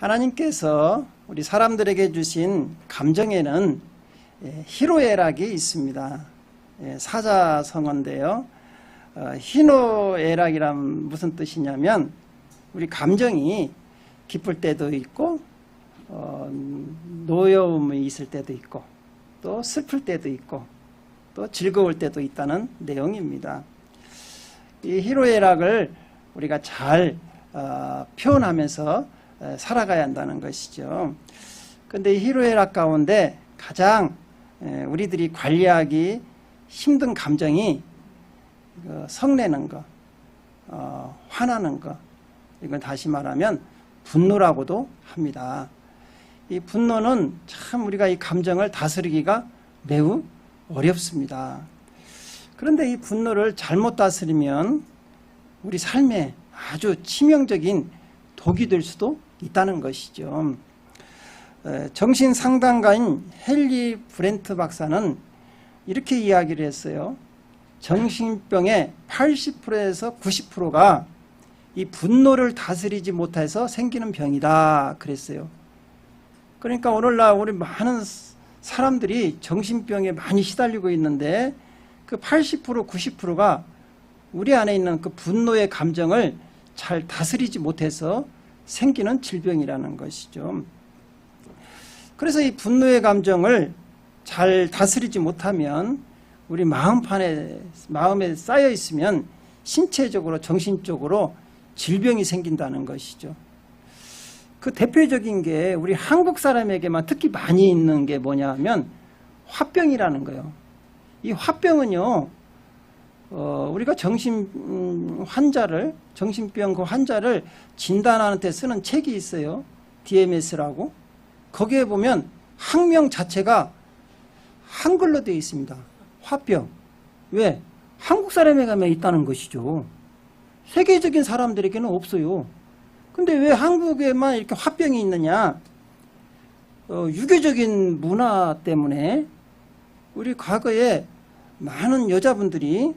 하나님께서 우리 사람들에게 주신 감정에는 희노애락이 있습니다. 사자성어인데요. 희노애락이란 무슨 뜻이냐면 우리 감정이 기쁠 때도 있고 노여움이 있을 때도 있고 또 슬플 때도 있고 또 즐거울 때도 있다는 내용입니다. 이 희노애락을 우리가 잘 표현하면서 살아가야 한다는 것이죠. 그런데 이 희노애락 가운데 가장 우리들이 관리하기 힘든 감정이 성내는 거, 화나는 거, 이건 다시 말하면 분노라고도 합니다. 이 분노는 참 우리가 이 감정을 다스리기가 매우 어렵습니다. 그런데 이 분노를 잘못 다스리면 우리 삶에 아주 치명적인 독이 될 수도 있다는 것이죠. 정신상담가인 헨리 브렌트 박사는 이렇게 이야기를 했어요. 정신병의 80%에서 90%가 이 분노를 다스리지 못해서 생기는 병이다 그랬어요. 그러니까 오늘날 우리 많은 사람들이 정신병에 많이 시달리고 있는데 그 80% 90%가 우리 안에 있는 그 분노의 감정을 잘 다스리지 못해서 생기는 질병이라는 것이죠. 그래서 이 분노의 감정을 잘 다스리지 못하면 우리 마음에 쌓여 있으면 신체적으로 정신적으로 질병이 생긴다는 것이죠. 그 대표적인 게 우리 한국 사람에게만 특히 많이 있는 게 뭐냐 하면 화병이라는 거예요. 이 화병은요, 우리가 정신병 그 환자를 진단하는 데 쓰는 책이 있어요. DMS라고. 거기에 보면 학명 자체가 한글로 되어 있습니다. 화병. 왜? 한국 사람에게만 있다는 것이죠. 세계적인 사람들에게는 없어요. 근데 왜 한국에만 이렇게 화병이 있느냐? 유교적인 문화 때문에 우리 과거에 많은 여자분들이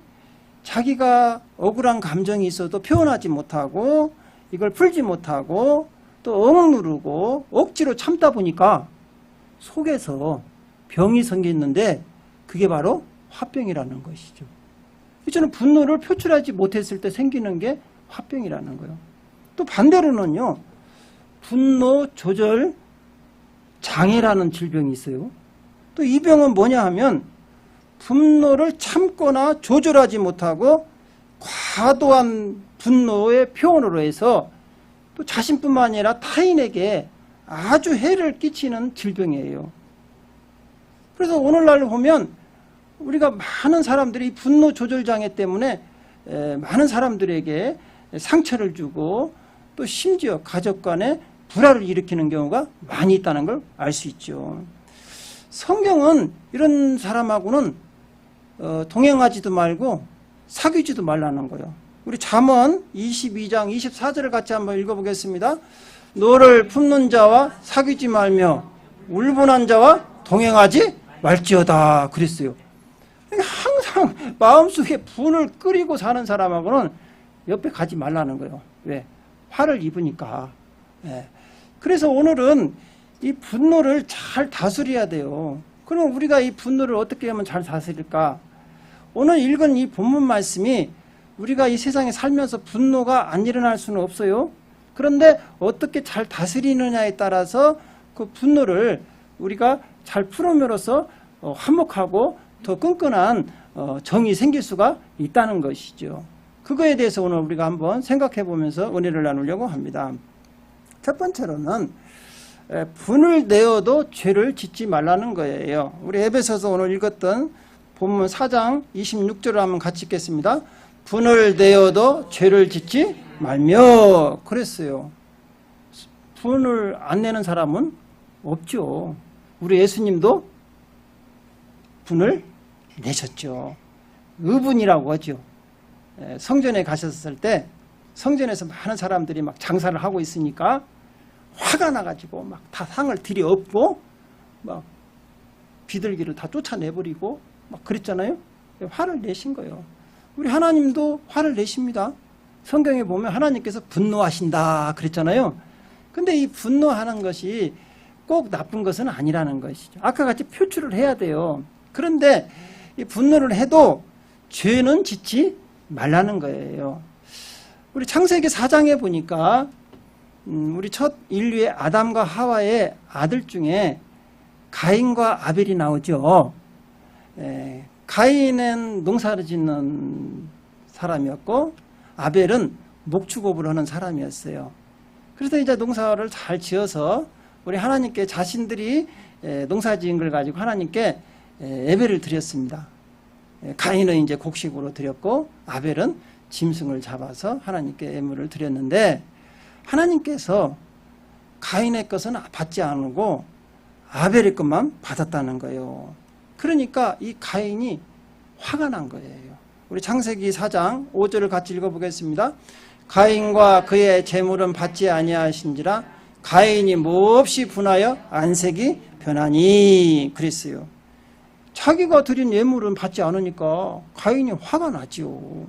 자기가 억울한 감정이 있어도 표현하지 못하고 이걸 풀지 못하고 또 억누르고 억지로 참다 보니까 속에서 병이 생겼는데 그게 바로 화병이라는 것이죠. 저는 분노를 표출하지 못했을 때 생기는 게 화병이라는 거예요. 또 반대로는요, 분노 조절 장애라는 질병이 있어요. 또 이 병은 뭐냐 하면 분노를 참거나 조절하지 못하고 과도한 분노의 표현으로 해서 또 자신뿐만 아니라 타인에게 아주 해를 끼치는 질병이에요. 그래서 오늘날 보면 우리가 많은 사람들이 분노 조절 장애 때문에 많은 사람들에게 상처를 주고 또 심지어 가족 간에 불화를 일으키는 경우가 많이 있다는 걸 알 수 있죠. 성경은 이런 사람하고는 동행하지도 말고 사귀지도 말라는 거예요. 우리 잠언 22장 24절을 같이 한번 읽어보겠습니다. 너를 품는 자와 사귀지 말며 울분한 자와 동행하지 말지어다 그랬어요. 항상 마음속에 분을 끓이고 사는 사람하고는 옆에 가지 말라는 거예요. 왜? 화를 입으니까. 그래서 오늘은 이 분노를 잘 다스려야 돼요. 그럼 우리가 이 분노를 어떻게 하면 잘 다스릴까? 오늘 읽은 이 본문 말씀이 우리가 이 세상에 살면서 분노가 안 일어날 수는 없어요. 그런데 어떻게 잘 다스리느냐에 따라서 그 분노를 우리가 잘 풀음으로써 화목하고 더 끈끈한 정이 생길 수가 있다는 것이죠. 그거에 대해서 오늘 우리가 한번 생각해 보면서 은혜를 나누려고 합니다. 첫 번째로는 분을 내어도 죄를 짓지 말라는 거예요. 우리 에베소서 오늘 읽었던 본문 4장 26절을 한번 같이 읽겠습니다. 분을 내어도 죄를 짓지 말며 그랬어요. 분을 안 내는 사람은 없죠. 우리 예수님도 분을 내셨죠. 의분이라고 하죠. 성전에 가셨을 때 성전에서 많은 사람들이 막 장사를 하고 있으니까 화가 나가지고 막 다 상을 들이엎고 막 비둘기를 다 쫓아내버리고 막 그랬잖아요. 화를 내신 거예요. 우리 하나님도 화를 내십니다. 성경에 보면 하나님께서 분노하신다 그랬잖아요. 근데 이 분노하는 것이 꼭 나쁜 것은 아니라는 것이죠. 아까 같이 표출을 해야 돼요. 그런데 이 분노를 해도 죄는 짓지 말라는 거예요. 우리 창세기 4장에 보니까 우리 첫 인류의 아담과 하와의 아들 중에 가인과 아벨이 나오죠. 가인은 농사를 짓는 사람이었고 아벨은 목축업을 하는 사람이었어요. 그래서 이제 농사를 잘 지어서 우리 하나님께 자신들이 농사 지은 걸 가지고 하나님께 예배를 드렸습니다. 가인은 이제 곡식으로 드렸고 아벨은 짐승을 잡아서 하나님께 예물을 드렸는데 하나님께서 가인의 것은 받지 않고 아벨의 것만 받았다는 거예요. 그러니까 이 가인이 화가 난 거예요. 우리 창세기 4장 5절을 같이 읽어보겠습니다. 가인과 그의 재물은 받지 아니하신지라 가인이 몹시 분하여 안색이 변하니 그랬어요. 자기가 드린 예물은 받지 않으니까 가인이 화가 나지요.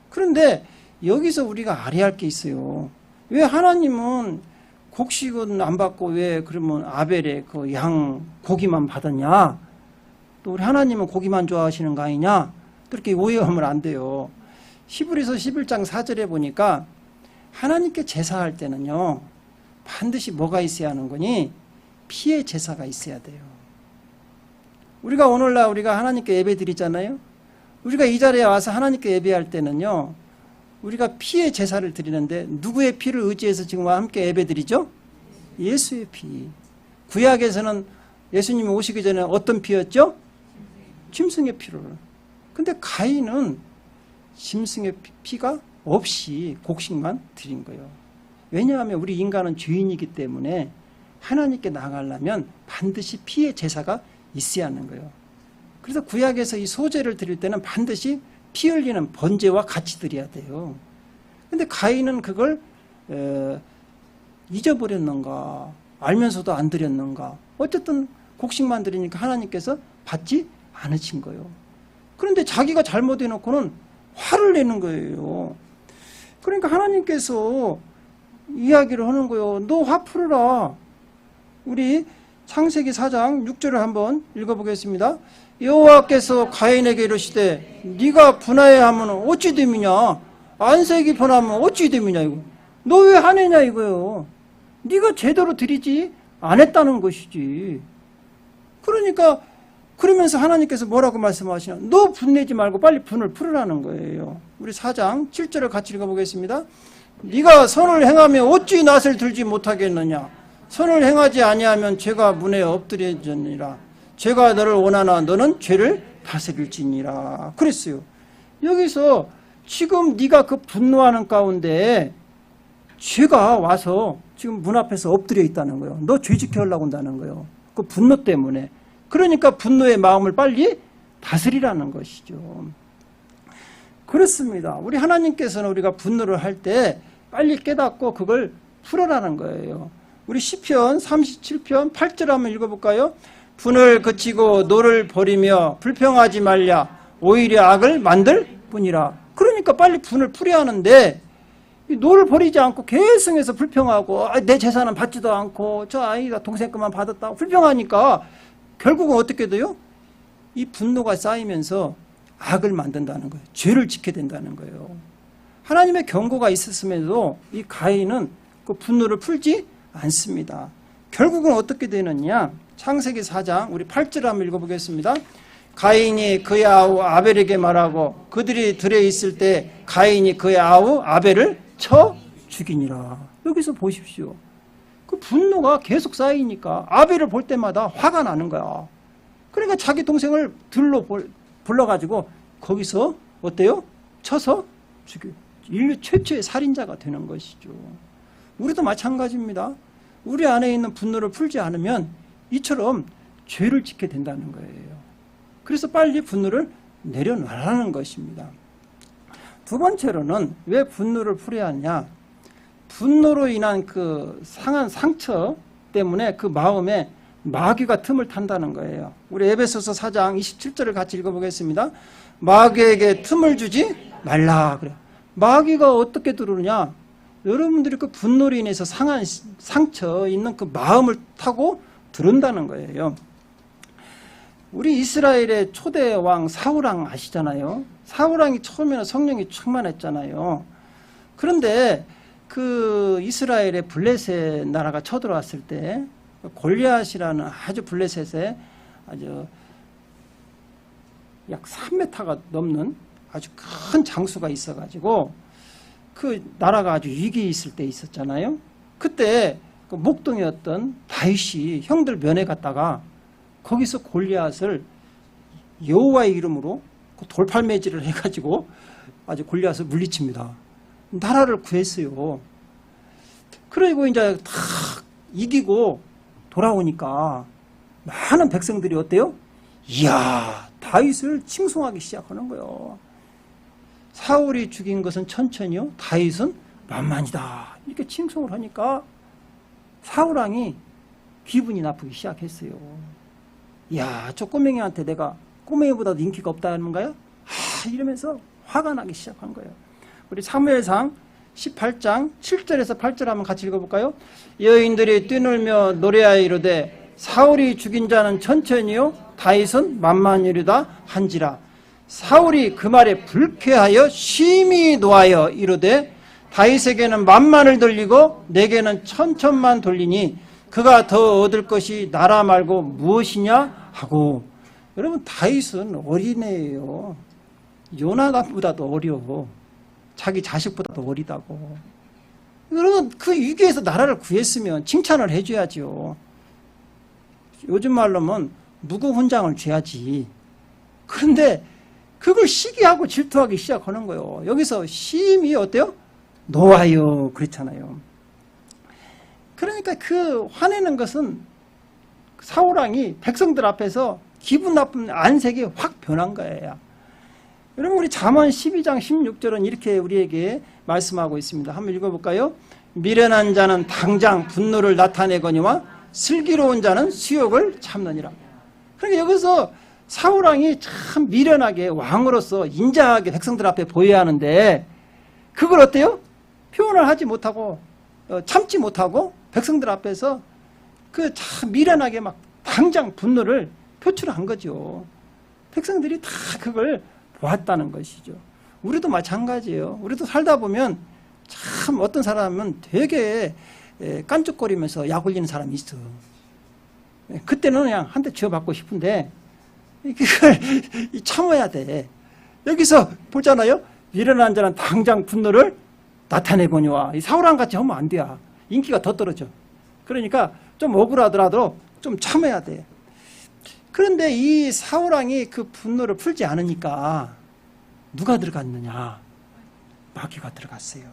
그런데 여기서 우리가 알아야 할 게 있어요. 왜 하나님은 곡식은 안 받고 왜 그러면 아벨의 그 양 고기만 받았냐? 또 우리 하나님은 고기만 좋아하시는 거 아니냐? 그렇게 오해하면 안 돼요. 히브리서 11장 4절에 보니까 하나님께 제사할 때는요 반드시 뭐가 있어야 하는 거니? 피의 제사가 있어야 돼요. 우리가 오늘날 우리가 하나님께 예배 드리잖아요. 우리가 이 자리에 와서 하나님께 예배할 때는요 우리가 피의 제사를 드리는데 누구의 피를 의지해서 지금 함께 예배 드리죠? 예수의 피. 구약에서는 예수님이 오시기 전에 어떤 피였죠? 짐승의 피를. 근데 가인은 짐승의 피가 없이 곡식만 드린 거예요. 왜냐하면 우리 인간은 죄인이기 때문에 하나님께 나가려면 반드시 피의 제사가 있어야 하는 거예요. 그래서 구약에서 이 소제를 드릴 때는 반드시 피 흘리는 번제와 같이 드려야 돼요. 근데 가인은 그걸 잊어버렸는가 알면서도 안 드렸는가 어쨌든 곡식만 드리니까 하나님께서 받지 않으신 거예요. 그런데 자기가 잘못해놓고는 화를 내는 거예요. 그러니까 하나님께서 이야기를 하는 거예요. 너 화 풀어라. 우리 창세기 4장 6절을 한번 읽어보겠습니다. 여호와께서 가인에게 이르시되 네가 분하여하면 어찌 됨이냐? 안색이 변하면 어찌 됨이냐? 이거 너 왜 화내냐 이거예요. 네가 제대로 드리지 않았다는 것이지. 그러니까 그러면서 하나님께서 뭐라고 말씀하시냐? 너 분내지 말고 빨리 분을 풀으라는 거예요. 우리 4장 7절을 같이 읽어보겠습니다. 네가 선을 행하며 어찌 낯을 들지 못하겠느냐? 선을 행하지 아니하면 죄가 문에 엎드려지니라. 죄가 너를 원하나 너는 죄를 다스릴지니라. 그랬어요. 여기서 지금 네가 그 분노하는 가운데 죄가 와서 지금 문 앞에서 엎드려 있다는 거예요. 너 죄 지켜하려고 한다는 거예요. 그 분노 때문에. 그러니까 분노의 마음을 빨리 다스리라는 것이죠. 그렇습니다. 우리 하나님께서는 우리가 분노를 할 때 빨리 깨닫고 그걸 풀어라는 거예요. 우리 시편 37편 8절 한번 읽어볼까요? 분을 그치고 노를 버리며 불평하지 말랴. 오히려 악을 만들 뿐이라. 그러니까 빨리 분을 풀어야 하는데 노를 버리지 않고 계속해서 불평하고 내 재산은 받지도 않고 저 아이가 동생 것만 받았다고 불평하니까 결국은 어떻게 돼요? 이 분노가 쌓이면서 악을 만든다는 거예요. 죄를 짓게 된다는 거예요. 하나님의 경고가 있었음에도 이 가인은 그 분노를 풀지 않습니다. 결국은 어떻게 되느냐? 창세기 4장 우리 8절 한번 읽어보겠습니다. 가인이 그의 아우 아벨에게 말하고 그들이 들에 있을 때 가인이 그의 아우 아벨을 쳐 죽이니라. 여기서 보십시오. 그 분노가 계속 쌓이니까 아벨을 볼 때마다 화가 나는 거야. 그러니까 자기 동생을 들로 불러가지고 거기서 어때요? 쳐서 죽여. 인류 최초의 살인자가 되는 것이죠. 우리도 마찬가지입니다. 우리 안에 있는 분노를 풀지 않으면 이처럼 죄를 짓게 된다는 거예요. 그래서 빨리 분노를 내려놔라는 것입니다. 두 번째로는 왜 분노를 풀어야 하냐? 분노로 인한 그 상한 상처 때문에 그 마음에 마귀가 틈을 탄다는 거예요. 우리 에베소서 4장 27절을 같이 읽어보겠습니다. 마귀에게 틈을 주지 말라 그래. 마귀가 어떻게 들어오느냐? 여러분들이 그 분노로 인해서 상한 상처 있는 그 마음을 타고 들은다는 거예요. 우리 이스라엘의 초대 왕 사울왕 아시잖아요. 사울왕이 처음에는 성령이 충만했잖아요. 그런데 그 이스라엘의 블레셋 나라가 쳐들어왔을 때 골리앗이라는 아주 블레셋에 아주 약 3m가 넘는 아주 큰 장수가 있어가지고 그 나라가 아주 위기에 있을 때 있었잖아요. 그때 그 목동이었던 다윗이 형들 면회 갔다가 거기서 골리앗을 여호와의 이름으로 그 돌팔매질을 해가지고 아주 골리앗을 물리칩니다. 나라를 구했어요. 그리고 이제 다 이기고 돌아오니까 많은 백성들이 어때요? 이야, 다윗을 칭송하기 시작하는 거예요. 사울이 죽인 것은 천천히요, 다윗은 만만이다. 이렇게 칭송을 하니까 사울왕이 기분이 나쁘기 시작했어요. 이야, 저 꼬맹이한테 내가 꼬맹이보다도 인기가 없다는 거야? 이러면서 화가 나기 시작한 거예요. 우리 사무엘상 18장 7절에서 8절 한번 같이 읽어볼까요? 여인들이 뛰놀며 노래하여 이르되 사울이 죽인 자는 천천히요 다윗은 만만이로다 한지라. 사울이 그 말에 불쾌하여 심히 노하여 이르되 다윗에게는 만만을 돌리고 내게는 천천만 돌리니 그가 더 얻을 것이 나라 말고 무엇이냐 하고. 여러분, 다윗은 어린애예요. 요나단보다도 어려. 자기 자식보다도 어리다고. 여러분, 그 위기에서 나라를 구했으면 칭찬을 해줘야죠. 요즘 말로는 무고훈장을 줘야지. 그런데 그걸 시기하고 질투하기 시작하는 거예요. 여기서 심히 어때요? 노하여 그렇잖아요. 그러니까 그 화내는 것은 사울왕이 백성들 앞에서 기분 나쁜 안색이 확 변한 거예요. 여러분, 우리 잠언 12장 16절은 이렇게 우리에게 말씀하고 있습니다. 한번 읽어볼까요? 미련한 자는 당장 분노를 나타내거니와 슬기로운 자는 수욕을 참느니라. 그러니까 여기서 사울왕이 참 미련하게 왕으로서 인자하게 백성들 앞에 보여야 하는데 그걸 어때요? 표현을 하지 못하고 참지 못하고 백성들 앞에서 그 참 미련하게 막 당장 분노를 표출한 거죠. 백성들이 다 그걸 보았다는 것이죠. 우리도 마찬가지예요. 우리도 살다 보면 참 어떤 사람은 되게 깐죽거리면서 약 올리는 사람이 있어. 그때는 그냥 한 대 쥐어받고 싶은데 그걸 참아야 돼. 여기서 보잖아요. 미련한 자는 당장 분노를 나타내거니와. 이 사울왕같이 하면 안 돼요. 인기가 더 떨어져. 그러니까 좀 억울하더라도 좀 참아야 돼. 그런데 이 사울왕이 그 분노를 풀지 않으니까 누가 들어갔느냐? 마귀가 들어갔어요.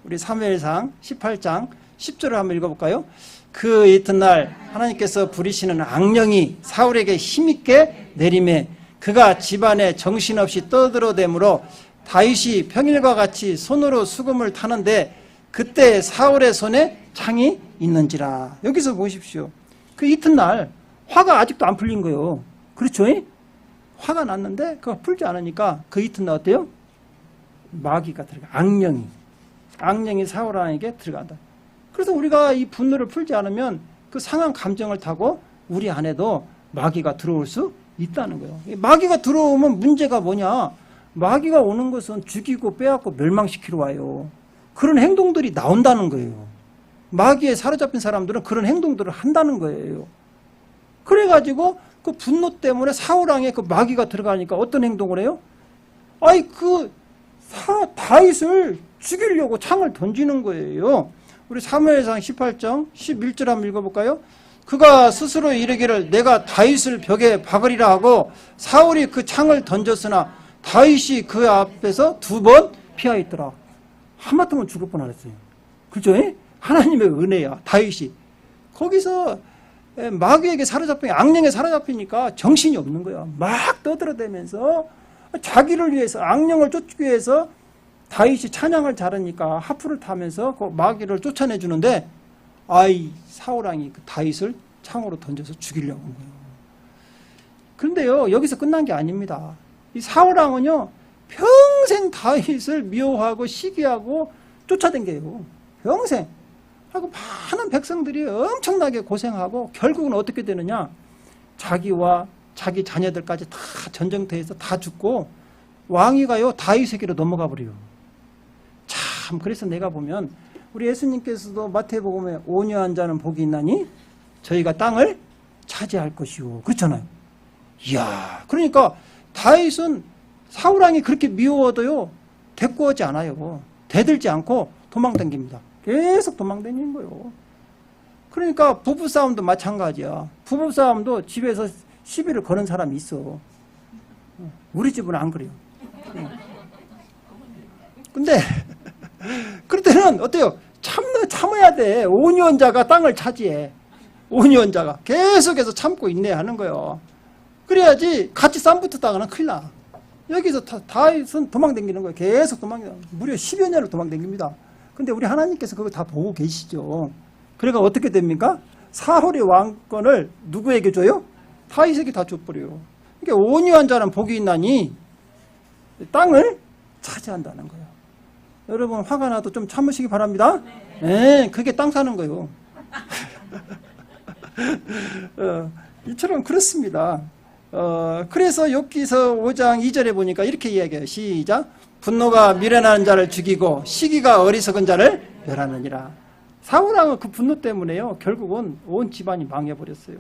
우리 사무엘상 18장 10절을 한번 읽어볼까요? 그 이튿날 하나님께서 부리시는 악령이 사울에게 힘있게 내림에 그가 집안에 정신없이 떠들어대므로 다윗이 평일과 같이 손으로 수금을 타는데 그때 사울의 손에 창이 있는지라. 여기서 보십시오. 그 이튿날 화가 아직도 안 풀린 거예요. 그렇죠? 화가 났는데 그거 풀지 않으니까 그 이튿날 어때요? 마귀가 들어가. 악령이 사울왕에게 들어간다. 그래서 우리가 이 분노를 풀지 않으면 그 상한 감정을 타고 우리 안에도 마귀가 들어올 수 있다는 거예요. 마귀가 들어오면 문제가 뭐냐? 마귀가 오는 것은 죽이고 빼앗고 멸망시키러 와요. 그런 행동들이 나온다는 거예요. 마귀에 사로잡힌 사람들은 그런 행동들을 한다는 거예요. 그래가지고 그 분노 때문에 사울왕에 그 마귀가 들어가니까 어떤 행동을 해요? 아이, 다윗을 죽이려고 창을 던지는 거예요. 우리 사무엘상 18장 11절 한번 읽어볼까요? 그가 스스로 이르기를 내가 다윗을 벽에 박으리라 하고 사울이 그 창을 던졌으나 다윗이 그 앞에서 2번 피하였더라. 하마터면 죽을 뻔했어요. 그죠? 하나님의 은혜야. 다윗이 거기서 마귀에게 사로잡힌, 악령에 사로잡히니까 정신이 없는 거야. 막 떠들어대면서 자기를 위해서, 악령을 쫓기 위해서 다윗이 찬양을 잘하니까 하프를 타면서 그 마귀를 쫓아내 주는데 사울왕이 그 다윗을 창으로 던져서 죽이려고 한 거예요. 그런데요, 여기서 끝난 게 아닙니다. 이 사울왕은요 평생 다윗을 미워하고 시기하고 쫓아댕겨요. 평생 하고 많은 백성들이 엄청나게 고생하고 결국은 어떻게 되느냐, 자기와 자기 자녀들까지 다 전쟁터에서 다 죽고 왕위가요 다윗에게로 넘어가 버려요. 참, 그래서 내가 보면 우리 예수님께서도 마태복음에 온유한 자는 복이 있나니 저희가 땅을 차지할 것이요, 그렇잖아요. 이야, 그러니까 다윗은 사울왕이 그렇게 미워도요 대꾸하지 않아요. 대들지 않고 도망다닙니다. 계속 도망다니는 거예요. 그러니까 부부싸움도 마찬가지야. 부부싸움도 집에서 시비를 거는 사람이 있어. 우리 집은 안 그래요. 근데 그럴 때는 어때요? 참아야 돼. 온유원자가 땅을 차지해. 온유원자가 계속해서 참고 인내하는 거예요. 그래야지 같이 싸움 붙었다가는 큰일 나. 여기서 다윗은 도망다니는 거예요. 계속 도망다니는 거예요. 무려 10여 년을 도망다닙니다. 근데 우리 하나님께서 그걸 다 보고 계시죠. 그러니까 어떻게 됩니까? 사울의 왕권을 누구에게 줘요? 다윗에게 다 줘버려요. 그러니까 온유한 자는 복이 있나니 땅을 차지한다는 거예요. 여러분 화가 나도 좀 참으시기 바랍니다. 네, 그게 땅 사는 거예요. 이처럼 그렇습니다. 그래서 욥기서 5장 2절에 보니까 이렇게 이야기해요. 시작. 분노가 미련한 자를 죽이고 시기가 어리석은 자를 멸하느니라. 사울왕은 그 분노 때문에요 결국은 온 집안이 망해버렸어요.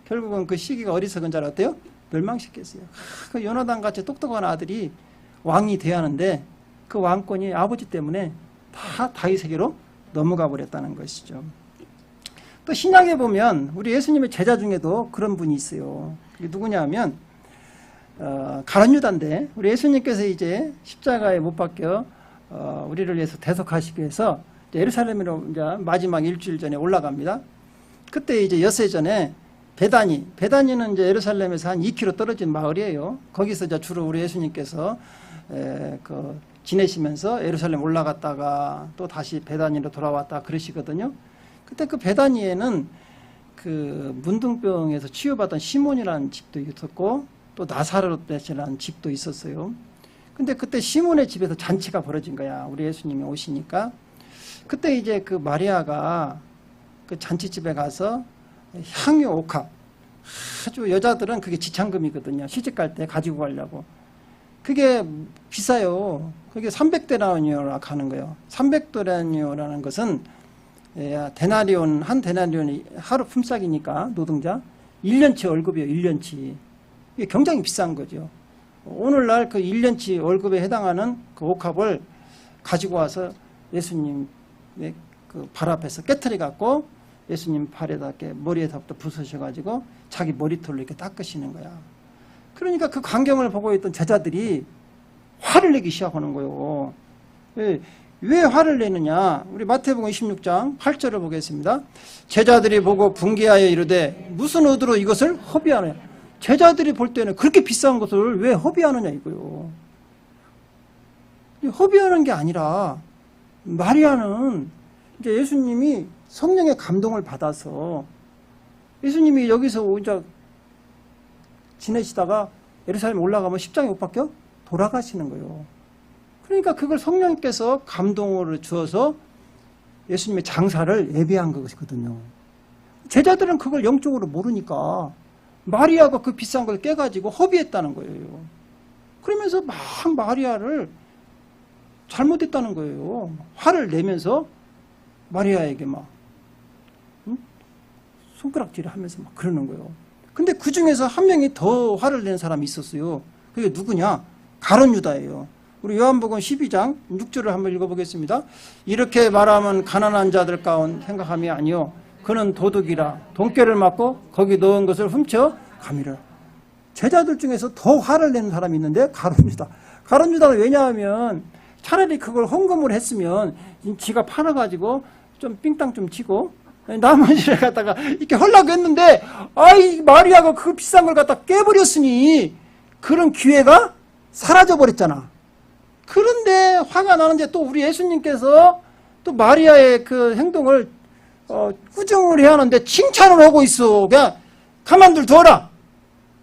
결국은 그 시기가 어리석은 자를 어때요? 멸망시켰어요. 그 요나단 같이 똑똑한 아들이 왕이 돼야 하는데 그 왕권이 아버지 때문에 다 다윗에게로 넘어가 버렸다는 것이죠. 또 신약에 보면 우리 예수님의 제자 중에도 그런 분이 있어요. 그게 누구냐 하면 가룟 유다인데 우리 예수님께서 이제 십자가에 못 박혀 우리를 위해서 대속하시기 위해서 예루살렘으로 이제 마지막 일주일 전에 올라갑니다. 그때 이제 엿새 전에 베다니는 이제 예루살렘에서 한 2km 떨어진 마을이에요. 거기서 이제 주로 우리 예수님께서 지내시면서 예루살렘 올라갔다가 또 다시 베다니로 돌아왔다 그러시거든요. 그때 그 베다니에는 그 문둥병에서 치유받은 시몬이라는 집도 있었고 또 나사렛이라는 집도 있었어요. 근데 그때 시몬의 집에서 잔치가 벌어진 거야. 우리 예수님이 오시니까. 그때 이제 그 마리아가 그 잔치집에 가서 향유 옥합, 아주 여자들은 그게 지창금이거든요. 시집갈 때 가지고 가려고. 그게 비싸요. 그게 300데나리온이라고 하는 거예요. 300데나리온이라는 것은 데나리온, 한 데나리온이 하루 품삯이니까 노동자 1년치 월급이에요. 1년치. 이게 굉장히 비싼 거죠. 오늘날 그 1년치 월급에 해당하는 그 옥합을 가지고 와서 예수님의 그 발 앞에서 깨트려 갖고 예수님 발에다 이렇게 머리에서부터 부수셔가지고 자기 머리털로 이렇게 닦으시는 거야. 그러니까 그 광경을 보고 있던 제자들이 화를 내기 시작하는 거예요. 왜 화를 내느냐? 우리 마태복음 26장 8절을 보겠습니다. 제자들이 보고 분개하여 이르되 무슨 의도로 이것을 허비하느냐? 제자들이 볼 때는 그렇게 비싼 것을 왜 허비하느냐 이거요. 허비하는 게 아니라 마리아는 이제 예수님이 성령의 감동을 받아서 예수님이 여기서 오자 지내시다가 예루살렘 올라가면 십장에 못 박혀 돌아가시는 거예요. 그러니까 그걸 성령께서 감동을 주어서 예수님의 장사를 예비한 것이거든요. 제자들은 그걸 영적으로 모르니까 마리아가 그 비싼 걸 깨가지고 허비했다는 거예요. 그러면서 막 마리아를 잘못했다는 거예요. 화를 내면서 마리아에게 막 손가락질을 하면서 막 그러는 거예요. 근데 그 중에서 한 명이 더 화를 내는 사람이 있었어요. 그게 누구냐? 가룟 유다예요. 우리 요한복음 12장 6절을 한번 읽어보겠습니다. 이렇게 말하면 가난한 자들 가운 생각함이 아니요 그는 도둑이라 돈깨를 맞고 거기 넣은 것을 훔쳐 가미라. 제자들 중에서 더 화를 내는 사람이 있는데 가룟 유다. 가룟 유다는 왜냐하면 차라리 그걸 헌금을 했으면 지가 팔아가지고 좀 삥땅 좀 치고 나머지를 갖다가 이렇게 하려고 했는데 아이 마리아가 그 비싼 걸 갖다 깨버렸으니 그런 기회가 사라져버렸잖아. 그런데 화가 나는데 또 우리 예수님께서 또 마리아의 그 행동을 꾸중을 해야 하는데 칭찬을 하고 있어. 그냥 가만둘 둬라.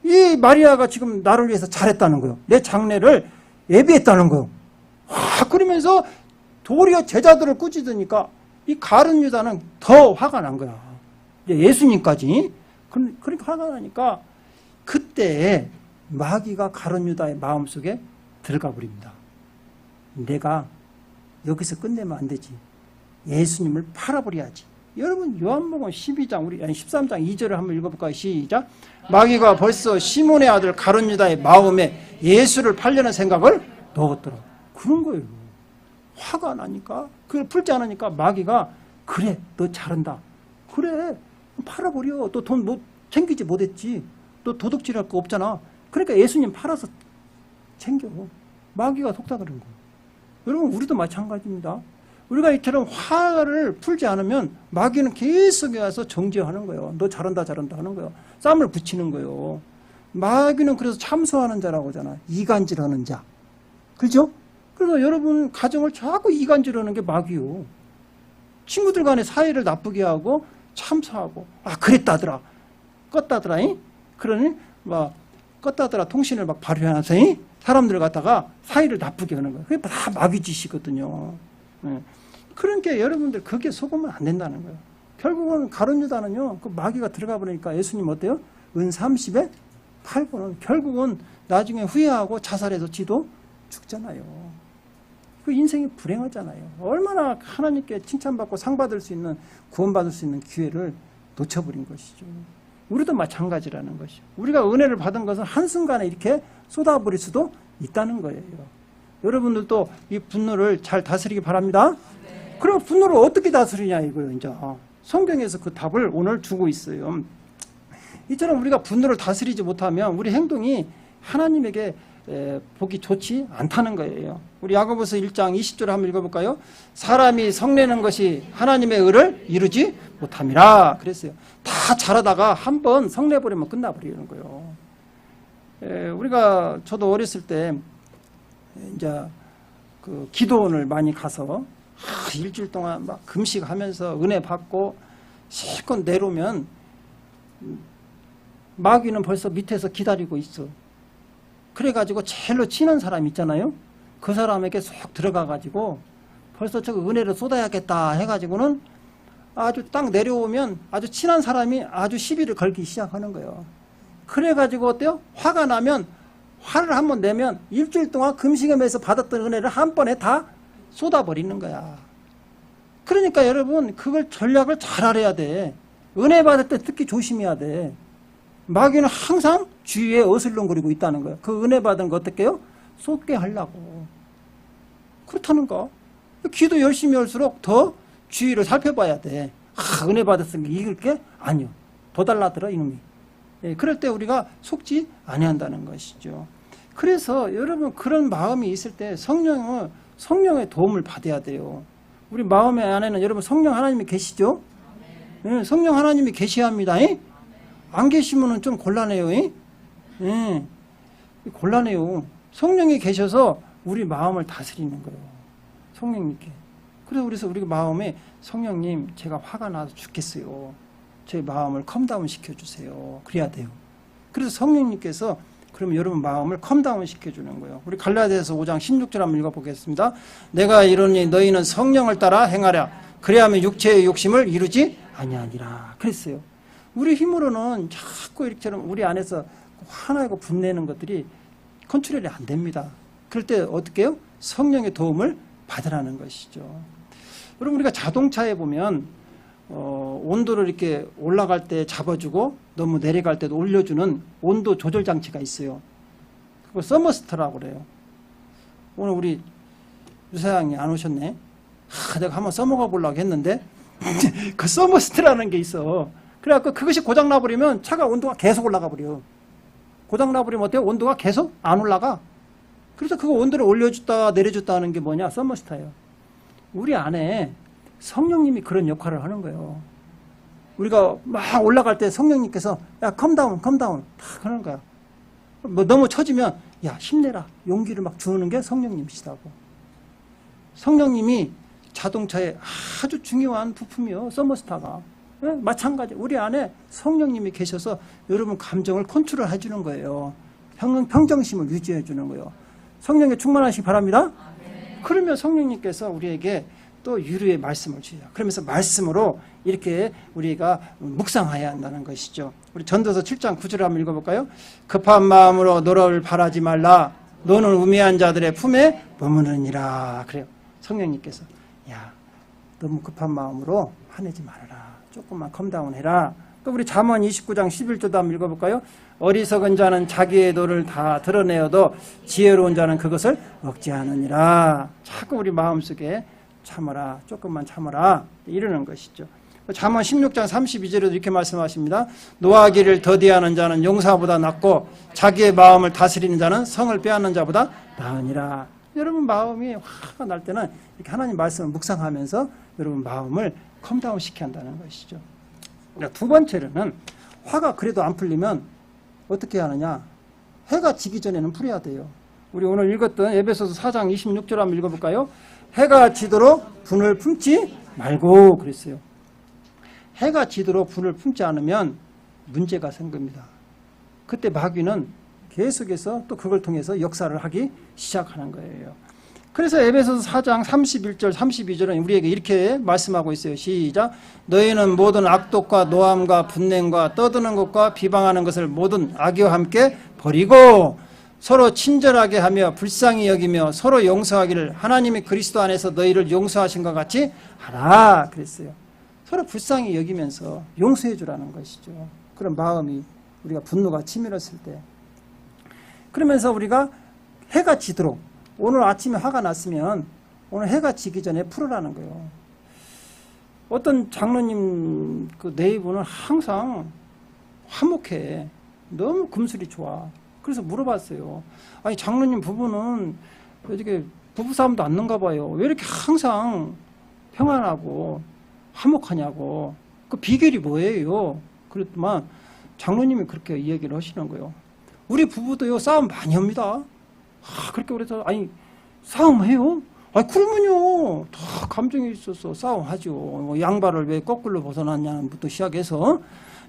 이 마리아가 지금 나를 위해서 잘했다는 거예요. 내 장례를 예비했다는 거예요. 그러면서 도리어 제자들을 꾸짖으니까 이 가룟 유다는 더 화가 난 거야. 예수님까지. 그러니까 화가 나니까 그때 마귀가 가룟 유다의 마음속에 들어가 버립니다. 내가 여기서 끝내면 안 되지. 예수님을 팔아버려야지. 여러분 요한복음 12장 13장 2절을 한번 읽어볼까요? 시작. 마귀가 벌써 시몬의 아들 가룟 유다의 마음에 예수를 팔려는 생각을 넣었더라. 그런 거예요. 화가 나니까 그걸 풀지 않으니까 마귀가 그래 너 잘한다. 그래 팔아버려. 또 돈 못 챙기지 못했지. 또 도둑질할 거 없잖아. 그러니까 예수님 팔아서 챙겨. 마귀가 속삭이는 거예요. 여러분 우리도 마찬가지입니다. 우리가 이처럼 화를 풀지 않으면 마귀는 계속 와서 정죄하는 거예요. 너 잘한다 잘한다 하는 거예요. 쌈을 붙이는 거예요. 마귀는 그래서 참소하는 자라고 하잖아. 이간질하는 자. 그렇죠? 그래서 여러분 가정을 자꾸 이간질하는 게 마귀요. 친구들 간의 사이를 나쁘게 하고 참소하고 그랬다더라. 껐다더라. 그러니 막 껐다더라 통신을 막 발휘하면서 사람들 갖다가 사이를 나쁘게 하는 거예요. 그게 다 마귀 짓이거든요. 그러니까 여러분들 그게 속으면 안 된다는 거예요. 결국은 가룟 유다는요, 그 마귀가 들어가 버리니까 예수님 어때요? 은 30에 8번은 결국은 나중에 후회하고 자살해서 지도 죽잖아요. 그 인생이 불행하잖아요. 얼마나 하나님께 칭찬받고 상 받을 수 있는 구원받을 수 있는 기회를 놓쳐버린 것이죠. 우리도 마찬가지라는 것이죠. 우리가 은혜를 받은 것은 한순간에 이렇게 쏟아버릴 수도 있다는 거예요. 여러분들도 이 분노를 잘 다스리기 바랍니다. 네. 그럼 분노를 어떻게 다스리냐 이거예요. 이제 성경에서 그 답을 오늘 주고 있어요. 이처럼 우리가 분노를 다스리지 못하면 우리 행동이 하나님에게 보기 좋지 않다는 거예요. 우리 야고보서 1장 20절을 한번 읽어볼까요? 사람이 성내는 것이 하나님의 의를 이루지 못함이라 그랬어요. 다 잘하다가 한번 성내버리면 끝나버리는 거예요. 저도 어렸을 때 이제 그 기도원을 많이 가서 일주일 동안 막 금식하면서 은혜 받고 실컷 내려오면 마귀는 벌써 밑에서 기다리고 있어. 그래가지고 제일로 친한 사람 있잖아요. 그 사람에게 쏙 들어가가지고 벌써 저거 은혜를 쏟아야겠다 해가지고는 아주 딱 내려오면 아주 친한 사람이 아주 시비를 걸기 시작하는 거예요. 그래가지고 어때요? 화가 나면 화를 한번 내면 일주일 동안 금식하면서 받았던 은혜를 한 번에 다 쏟아버리는 거야. 그러니까 여러분 그걸 전략을 잘 알아야 돼. 은혜 받을 때 특히 조심해야 돼. 마귀는 항상 주위에 어슬렁거리고 있다는 거야. 그 은혜 받은 거 어떻게 해요? 쏟게 하려고. 그렇다는 거. 기도 열심히 할수록 더 주위를 살펴봐야 돼. 은혜 받았으니까 이길 게 아니요. 더 달라들어 이놈이. 그럴 때 우리가 속지 아니한다는 것이죠. 그래서 여러분 그런 마음이 있을 때 성령의 도움을 받아야 돼요. 우리 마음의 안에는 여러분 성령 하나님이 계시죠? 네, 성령 하나님이 계셔야 합니다. 안 계시면 좀 곤란해요. 곤란해요. 성령이 계셔서 우리 마음을 다스리는 거예요. 성령님께. 그래서 우리 마음에 성령님 제가 화가 나서 죽겠어요. 제 마음을 컴다운 시켜주세요. 그래야 돼요. 그래서 성령님께서 그러면 여러분 마음을 컴다운 시켜주는 거예요. 우리 갈라디아서 5장 16절 한번 읽어보겠습니다. 내가 이러니 너희는 성령을 따라 행하랴. 그래야만 육체의 욕심을 이루지 아니하니라. 그랬어요. 우리 힘으로는 자꾸 이렇게처럼 우리 안에서 화나고 분내는 것들이 컨트롤이 안 됩니다. 그럴 때 어떻게 해요? 성령의 도움을 받으라는 것이죠. 여러분 우리가 자동차에 보면 온도를 이렇게 올라갈 때 잡아주고 너무 내려갈 때도 올려주는 온도 조절 장치가 있어요. 그거 서머스터라고 그래요. 오늘 우리 유사장이 안 오셨네. 내가 한번 써먹어 보려고 했는데 그 서머스터라는 게 있어. 그래갖고 그것이 고장 나버리면 차가 온도가 계속 올라가 버려. 고장 나버리면 어때요? 온도가 계속 안 올라가. 그래서 그거 온도를 올려줬다 내려줬다 하는 게 뭐냐? 서머스터예요. 우리 안에 성령님이 그런 역할을 하는 거예요. 우리가 막 올라갈 때 성령님께서 야 컴다운 다 하는 거야. 뭐 너무 처지면 야 힘내라 용기를 막 주는 게 성령님이시다고. 성령님이 자동차에 아주 중요한 부품이요. 서머스타가. 네? 마찬가지 우리 안에 성령님이 계셔서 여러분 감정을 컨트롤 해주는 거예요. 평정심을 유지해 주는 거예요. 성령에 충만하시기 바랍니다. 그러면 성령님께서 우리에게 또 유료의 말씀을 주요. 그러면서 말씀으로 이렇게 우리가 묵상해야 한다는 것이죠. 우리 전도서 7장 9절 한번 읽어볼까요? 급한 마음으로 너를 바라지 말라. 너는 우매한 자들의 품에 머무르니라. 그래요. 성령님께서 야, 너무 급한 마음으로 화내지 말아라. 조금만 컴다운 해라. 또 우리 잠언 29장 11절도 한번 읽어볼까요? 어리석은 자는 자기의 도를 다 드러내어도 지혜로운 자는 그것을 억제하느니라. 자꾸 우리 마음속에 참아라, 조금만 참아라, 이러는 것이죠. 잠언 16장 32절에도 이렇게 말씀하십니다. 노하기를 더디하는 자는 용사보다 낫고 자기의 마음을 다스리는 자는 성을 빼앗는 자보다 나으니라. 여러분 마음이 화가 날 때는 이렇게 하나님 말씀을 묵상하면서 여러분 마음을 컴다운 시켜야 한다는 것이죠. 두 번째로는 화가 그래도 안 풀리면 어떻게 하느냐? 해가 지기 전에는 풀어야 돼요. 우리 오늘 읽었던 에베소서 4장 26절 한번 읽어볼까요? 해가 지도록 분을 품지 말고 그랬어요. 해가 지도록 분을 품지 않으면 문제가 생깁니다. 그때 마귀는 계속해서 또 그걸 통해서 역사를 하기 시작하는 거예요. 그래서 에베소서 4장 31절 32절은 우리에게 이렇게 말씀하고 있어요. 시작. 너희는 모든 악독과 노함과 분냉과 떠드는 것과 비방하는 것을 모든 악의와 함께 버리고 서로 친절하게 하며 불쌍히 여기며 서로 용서하기를 하나님이 그리스도 안에서 너희를 용서하신 것 같이 하라 그랬어요. 서로 불쌍히 여기면서 용서해 주라는 것이죠. 그런 마음이 우리가 분노가 치밀었을 때. 그러면서 우리가 해가 지도록 오늘 아침에 화가 났으면 오늘 해가 지기 전에 풀으라는 거예요. 어떤 장로님 그 네이버는 항상 화목해. 너무 금술이 좋아. 그래서 물어봤어요. 아니 장로님 부부는 어떻게 부부싸움도 안 는가 봐요. 왜 이렇게 항상 평안하고 화목하냐고. 그 비결이 뭐예요? 그랬더만 장로님이 그렇게 이야기를 하시는 거예요. 우리 부부도요 싸움 많이 합니다. 그렇게 그래서 아니 싸움해요? 아 그러면요 다 감정이 있어서 싸움하죠. 뭐 양발을 왜 거꾸로 벗어났냐부터 시작해서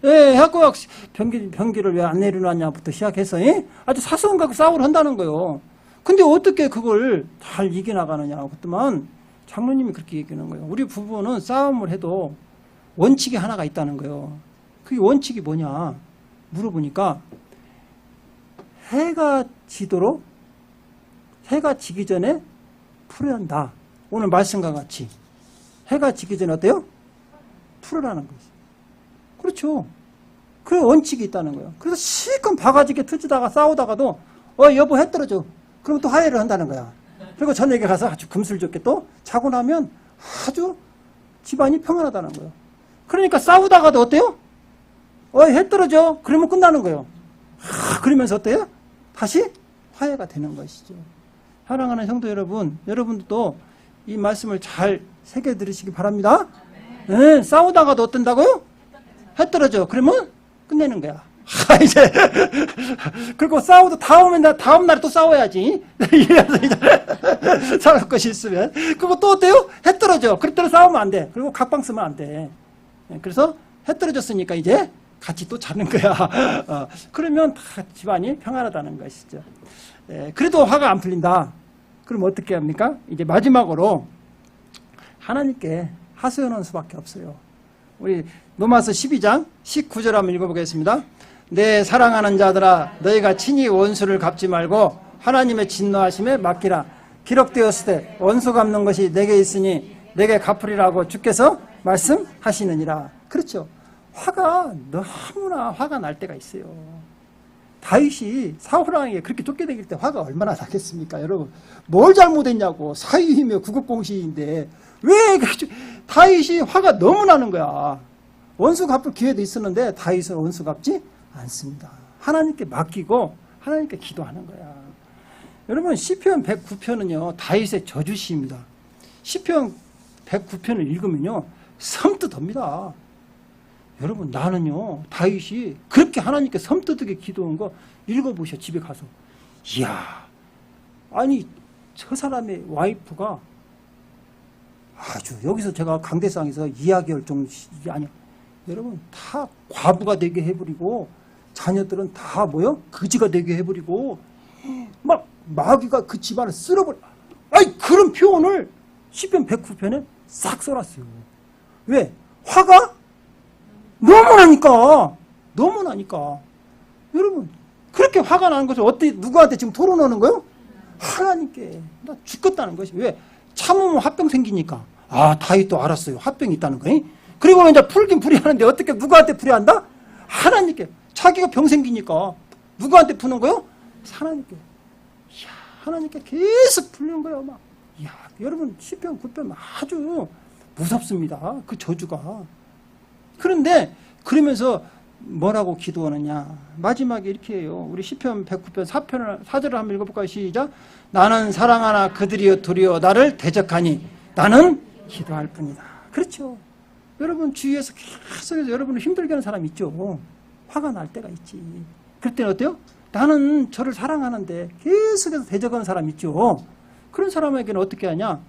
학교학 변기를 왜 안 내려놨냐부터 시작해서 아주 사소한 갖고 싸움을 한다는 거예요. 근데 어떻게 그걸 잘 이겨나가느냐 그랬더만 장로님이 그렇게 얘기하는 거예요. 우리 부부는 싸움을 해도 원칙이 하나가 있다는 거예요. 그게 원칙이 뭐냐 물어보니까 해가 지기 전에 풀어야 한다. 오늘 말씀과 같이 해가 지기 전에 어때요? 풀으라는 거죠. 그렇죠. 그 원칙이 있다는 거예요. 그래서 실컷 바가지게 터지다가 싸우다가도 여보 해 떨어져. 그럼 또 화해를 한다는 거야. 그리고 저녁에 가서 아주 금술 좋게 또 자고 나면 아주 집안이 평안하다는 거예요. 그러니까 싸우다가도 어때요? 해 떨어져. 그러면 끝나는 거예요. 그러면서 어때요? 다시 화해가 되는 것이죠. 사랑하는 성도 여러분, 여러분도 이 말씀을 잘 새겨 들으시기 바랍니다. 네, 싸우다가도 어떤다고요? 해 떨어져. 그러면 끝내는 거야. 이제 그리고 싸우도 다음 날에 또 싸워야지. 이래서 이제 싸울 것이 있으면 그리고 또 어때요? 해 떨어져. 그럴 싸우면 안 돼. 그리고 각방 쓰면 안 돼. 그래서 해 떨어졌으니까 이제 같이 또 자는 거야. 그러면 다 집안이 평안하다는 것이죠. 그래도 화가 안 풀린다. 그럼 어떻게 합니까? 이제 마지막으로 하나님께 하소연하는 수밖에 없어요. 우리 로마서 12장 19절 한번 읽어보겠습니다. 내 사랑하는 자들아 너희가 친히 원수를 갚지 말고 하나님의 진노하심에 맡기라. 기록되었을 때 원수 갚는 것이 내게 있으니 내게 갚으리라고 주께서 말씀하시느니라. 그렇죠. 화가 너무나 화가 날 때가 있어요. 다윗이 사울왕에게 그렇게 쫓겨다닐 때 화가 얼마나 나겠습니까? 여러분 뭘 잘못했냐고. 사위이며 구국공시인데 왜 다윗이 화가 너무 나는 거야. 원수 갚을 기회도 있었는데 다윗은 원수 갚지 않습니다. 하나님께 맡기고 하나님께 기도하는 거야. 여러분 시편 109편은요 다윗의 저주시입니다. 시편 109편을 읽으면요 섬뜩합니다. 여러분 나는요 다윗이 그렇게 하나님께 섬뜩하게 기도한 거 읽어보셔. 집에 가서 이야 아니 저 사람의 와이프가 아주 여기서 제가 강대상에서 이야기할 정도 아니야. 여러분 다 과부가 되게 해버리고 자녀들은 다 뭐요? 그지가 되게 해버리고 막 마귀가 그 집안을 쓸어버려. 아니 그런 표현을 시편 109편에 싹 쏠았어요. 왜? 화가 너무 나니까. 너무 나니까. 여러분, 그렇게 화가 나는 것을 어떻게, 누구한테 지금 토론하는 거예요? 하나님께. 나 죽겠다는 것이. 왜? 참으면 화병 생기니까. 아, 다윗도 알았어요. 화병이 있다는 거예요. 그리고 이제 풀긴 풀이하는데 어떻게 누구한테 풀이한다? 하나님께. 자기가 병 생기니까 누구한테 푸는 거요? 하나님께. 이야, 하나님께 계속 풀리는 거예요. 막. 이야, 여러분 시편 9편 아주 무섭습니다. 그 저주가. 그런데 그러면서 뭐라고 기도하느냐? 마지막에 이렇게 해요. 우리 시편 109편 4절을 한번 읽어볼까요? 시작. 나는 사랑하나 그들이여 두려워 나를 대적하니 나는 기도할 뿐이다. 그렇죠. 여러분 주위에서 계속해서 여러분을 힘들게 하는 사람 있죠. 화가 날 때가 있지. 그럴 때는 어때요? 나는 저를 사랑하는데 계속해서 대적하는 사람 있죠. 그런 사람에게는 어떻게 하냐?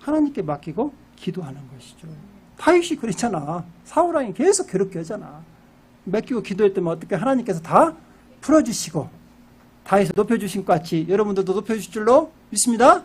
하나님께 맡기고 기도하는 것이죠. 다윗이 그랬잖아. 사울 왕이 계속 괴롭게 하잖아. 맡기고 기도했더니 어떻게 하나님께서 다 풀어주시고 다윗을 높여주신 것 같이 여러분들도 높여주실 줄로 믿습니다.